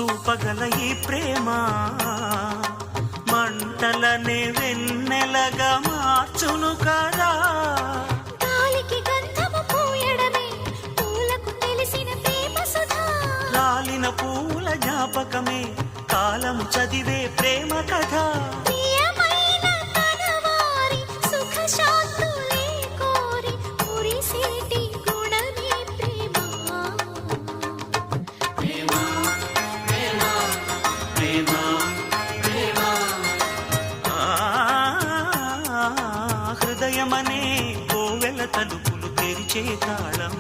చూపగల ఈ ప్రేమ మంటలనే వెన్నెలగా మార్చును కదా. గాలికి గంధము పూయడమే పూలకు తెలిసిన ప్రేమ సుధా. రాలిన పూల జ్ఞాపకమే కాలము చదివే ప్రేమ కథ. ప్రియమైన తనవారి సుఖ శాంతులే కోరి మురిసేటి గుణమే ప్రేమ. ప్రేమ ప్రేమ ప్రేమ ప్రేమ. హృదయమనే కోవెల తలుపులు తెరిచే తాళం